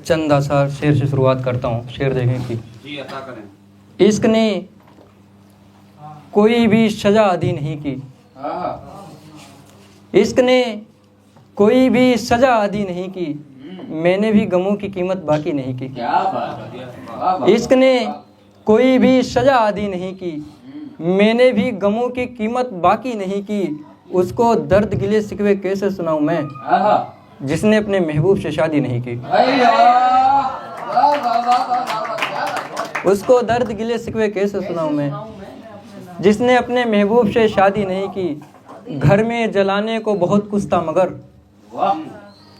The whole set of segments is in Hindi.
चंद आसार शेर से शुरुआत करता हूँ। शेर देखें कि जी अता करें। इश्क ने कोई भी सजा अदी नहीं की, इश्क ने कोई भी सजा अदी नहीं की, मैंने भी गमों की कीमत बाकी नहीं की। क्या बात है। इश्क ने कोई भी सजा अदी नहीं की, मैंने भी गमों की कीमत बाकी नहीं की। उसको दर्द गिले शिकवे कैसे सुनाऊं मैं, जिसने अपने महबूब से शादी नहीं की। उसको दर्द गिले शिकवे कैसे सुनाऊं मैं, जिसने अपने महबूब से शादी नहीं की। घर में जलाने को बहुत कुछ था मगर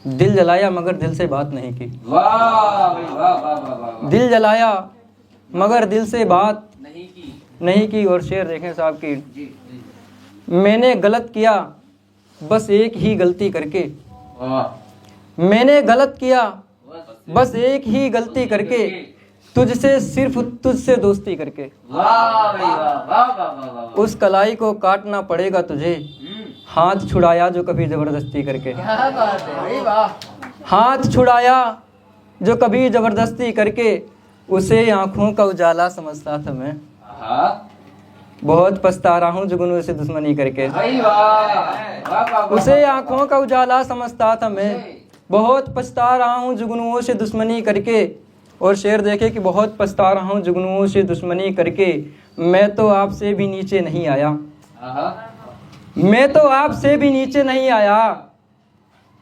दिल जलाया मगर दिल से बात नहीं की। दिल जलाया मगर दिल से बात नहीं की। और शेर देखें साहब की, मैंने गलत किया बस एक ही गलती करके, मैंने गलत किया बस एक ही गलती करके, तुझसे सिर्फ तुझसे दोस्ती करके। उस कलाई को काटना पड़ेगा तुझे, हाथ छुड़ाया जो कभी जबरदस्ती करके। हाथ छुड़ाया जो कभी जबरदस्ती करके, उसे आंखों का उजाला समझता था मैं, बहुत पछता रहा हूँ जुगनू से दुश्मनी करके। उसे आंखों का उजाला समझता था मैं, बहुत पछता रहा हूँ जुगनुओं से दुश्मनी करके। और शेर देखे कि बहुत पछता रहा हूँ जुगनुओं से दुश्मनी करके, मैं तो आपसे भी नीचे नहीं आया, मैं तो आपसे भी नीचे नहीं आया,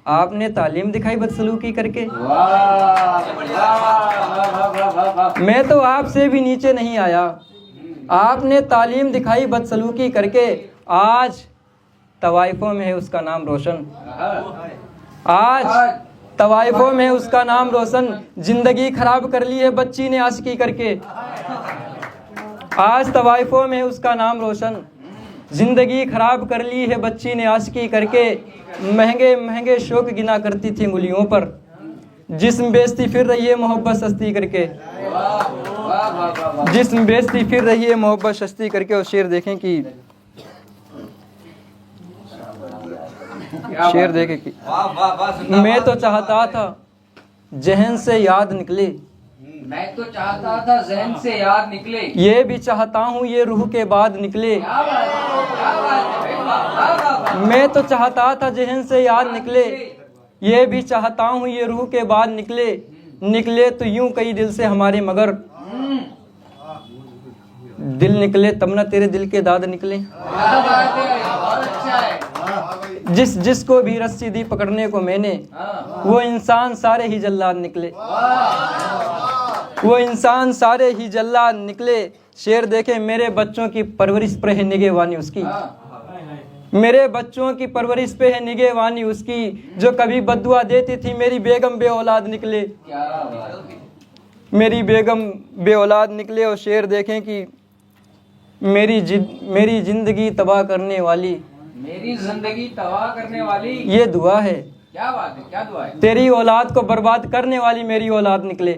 आपने तालीम दिखाई बदसलूकी करके। मैं तो आपसे भी नीचे नहीं आया, आपने तालीम दिखाई बदसलूकी करके। आज तवाइफों में है उसका नाम रोशन, आज तवाइफों में उसका नाम रोशन, जिंदगी खराब कर ली है बच्ची ने आशिकी करके। आज तवाइफों में उसका नाम रोशन, जिंदगी खराब कर ली है बच्ची ने आशिकी करके। महंगे महंगे शौक गिना करती थी उंगलियों पर, जिस्म बेचती फिर रही है मोहब्बत सस्ती करके। जिस्म बेचती फिर रही है मोहब्बत सस्ती करके। और शेर देखें कि शेर देखें कि मैं तो चाहता था जहन से याद निकले, मैं तो चाहता था जहन से याद निकले, ये भी चाहता हूँ ये रूह के बाद निकले। मैं तो चाहता था जहन से याद निकले, ये भी चाहता हूँ ये रूह के बाद निकले। निकले तो यूं कई दिल से हमारे मगर, दिल निकले तब ना तेरे दिल के दाद निकले। जिसको भी रस्सी दी पकड़ने को मैंने, वो इंसान सारे ही जल्लाद निकले, वो इंसान सारे ही जल्लाद निकले। शेर देखे मेरे बच्चों की परवरिश पर है निगहबानी उसकी, मेरे बच्चों की परवरिश पे है निगहबानी उसकी। जो कभी बद्दुआ देती थी मेरी बेगम बे औलाद निकले, मेरी बेगम बे औलाद निकले। और शेर देखें कि मेरी जिंदगी तबाह करने वाली, मेरी जिंदगी तबाह करने वाली ये दुआ है। क्या बात है, क्या दुआ है। तेरी औलाद को बर्बाद करने वाली मेरी औलाद निकले।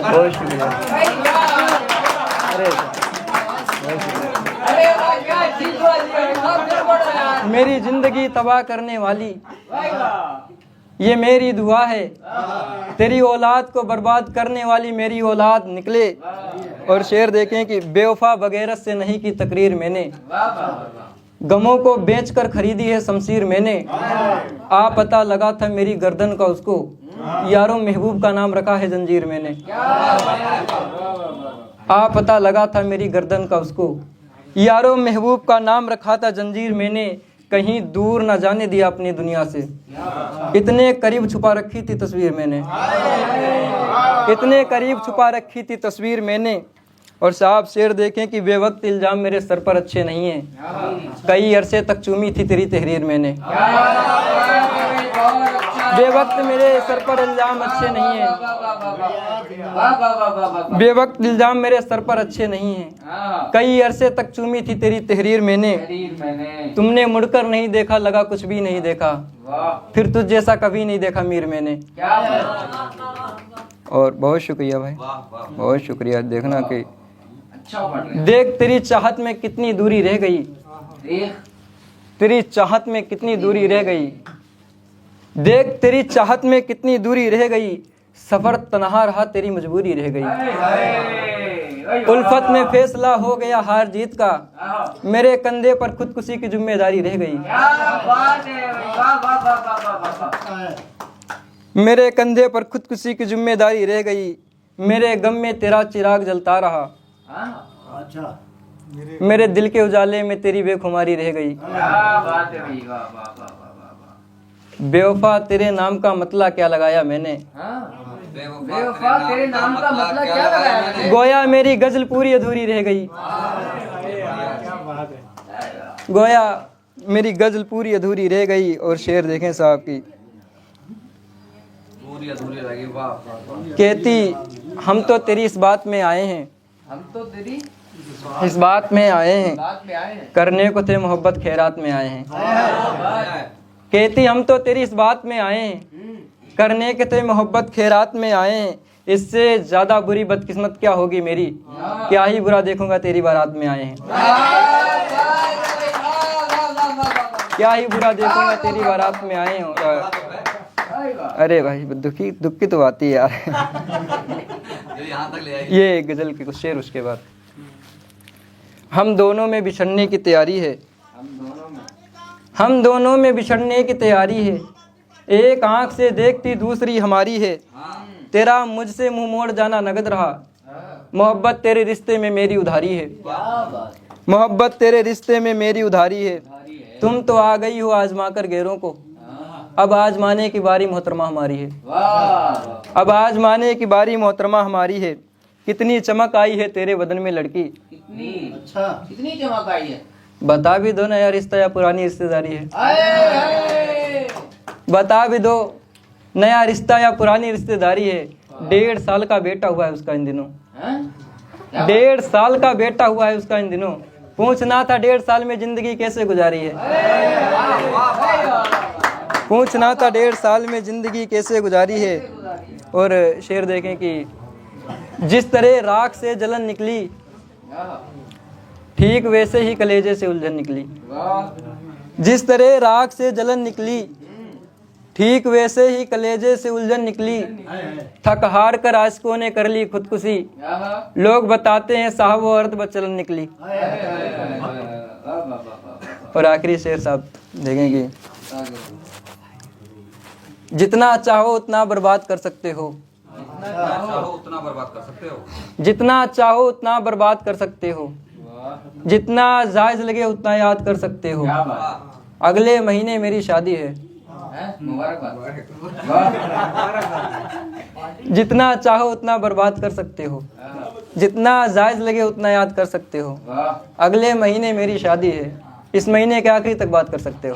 बहुत शुक्रिया। मेरी जिंदगी तबाह करने वाली ये मेरी दुआ है, तेरी औलाद को बर्बाद करने वाली मेरी औलाद निकले। और शेर देखें कि बेवफा बगैरत से नहीं की तकरीर मैंने, गमों को बेचकर खरीदी है शमशीर मैंने। आ पता लगा था मेरी गर्दन का उसको, यारों महबूब का नाम रखा है जंजीर मैंने। आ पता लगा था मेरी गर्दन का उसको, यारों महबूब का नाम रखा था जंजीर मैंने। कहीं दूर न जाने दिया अपनी दुनिया से, इतने करीब छुपा रखी थी तस्वीर मैंने, इतने करीब छुपा रखी थी तस्वीर मैंने। और साहब शेर देखें कि बेवक्त इल्जाम मेरे सर पर अच्छे नहीं हैं, कई अरसे तक चूमी थी तेरी तहरीर मैंने। बेवक्त मेरे सर पर इल्जाम अच्छे नहीं हैं, बेवक्त इल्जाम मेरे सर पर अच्छे नहीं हैं, कई अरसे तक चूमी थी तेरी तहरीर मैंने। तुमने मुड़कर नहीं देखा लगा कुछ भी नहीं देखा, फिर तुझ जैसा कभी नहीं देखा मीर मैंने। और बहुत शुक्रिया भाई, बहुत शुक्रिया। देखना कि देख तेरी चाहत में कितनी दूरी रह गई, तेरी चाहत में कितनी दूरी रह गई। देख तेरी चाहत में कितनी दूरी रह गई, सफर तन्हा रहा तेरी मजबूरी रह गई। उल्फत में फैसला हो गया हार जीत का, मेरे कंधे पर खुदकुशी की जिम्मेदारी रह गई। मेरे कंधे पर खुदकुशी की जिम्मेदारी रह गई, मेरे गम में तेरा चिराग जलता रहा। अच्छा, मेरे दिल के उजाले में तेरी बेखुमारी रह गई। बेवफा तेरे नाम का मतला क्या लगाया मैंने, बेवफा तेरे नाम का मतलब क्या लगाया मैंने? गोया मेरी गजल पूरी अधूरी रह गई। गोया मेरी गजल पूरी अधूरी रह गई। और शेर देखें साहब की, पूरी अधूरी रह गई। वाह कहती हम तो तेरी इस बात में आए हैं, हम तो तेरी इस बात में आए हैं, बात में आए हैं। करने को थे मोहब्बत खैरात में आए हैं। कहती हम तो तेरी इस बात में आए हैं, करने के थे मोहब्बत खैरात में आए हैं। इससे ज्यादा बुरी बदकिस्मत क्या होगी मेरी, क्या ही बुरा देखूंगा तेरी बारात में आए हैं। क्या ही बुरा देखूंगा तेरी बारात में आए हैं। अरे भाई दुखी तो आती है यार। ये गजल के कुछ शेर उसके बाद, हम दोनों में बिछड़ने की तैयारी है, हम दोनों में बिछड़ने की तैयारी है। एक आंख से देखती दूसरी हमारी है, तेरा मुझसे मुंह मोड़ जाना नगद रहा। मोहब्बत तेरे रिश्ते में मेरी उधारी है, मोहब्बत तेरे रिश्ते में मेरी उधारी है। तुम तो आ गई हो आजमा कर गैरों को, अब आजमाने की बारी मोहतरमा हमारी है। अब आजमाने की बारी मोहतरमा हमारी है। कितनी चमक आई है तेरे बदन में लड़की, कितनी चमक आई है। बता भी दो नया रिश्ता या पुरानी रिश्तेदारी है। बता भी दो नया रिश्ता या पुरानी रिश्तेदारी है। 1.5 साल का बेटा हुआ है उसका इन दिनों, 1.5 साल का बेटा हुआ है उसका इन दिनों। पूछना था 1.5 साल में जिंदगी कैसे गुजारी है, पूछना था 1.5 साल में जिंदगी कैसे गुजारी है। और शेर देखें कि जिस तरह राख से जलन निकली, ठीक वैसे ही कलेजे से उलझन निकली। जिस तरह राख से जलन निकली, ठीक वैसे ही कलेजे से उलझन निकली। थक हार कर आशिकों ने कर ली खुदकुशी, लोग बताते हैं साहब वो अर्थ बचलन निकली। और आखिरी शेर साहब देखेंगे, जितना चाहो उतना बर्बाद कर सकते हो, उतना बर्बाद कर सकते हो। जितना चाहो उतना बर्बाद कर सकते हो, जितना जायज लगे उतना याद कर सकते हो। अगले महीने मेरी शादी है, जितना चाहो उतना बर्बाद कर सकते हो, जितना जायज लगे उतना याद कर सकते हो। अगले महीने मेरी शादी है, इस महीने के आखिरी तक बात कर सकते हो।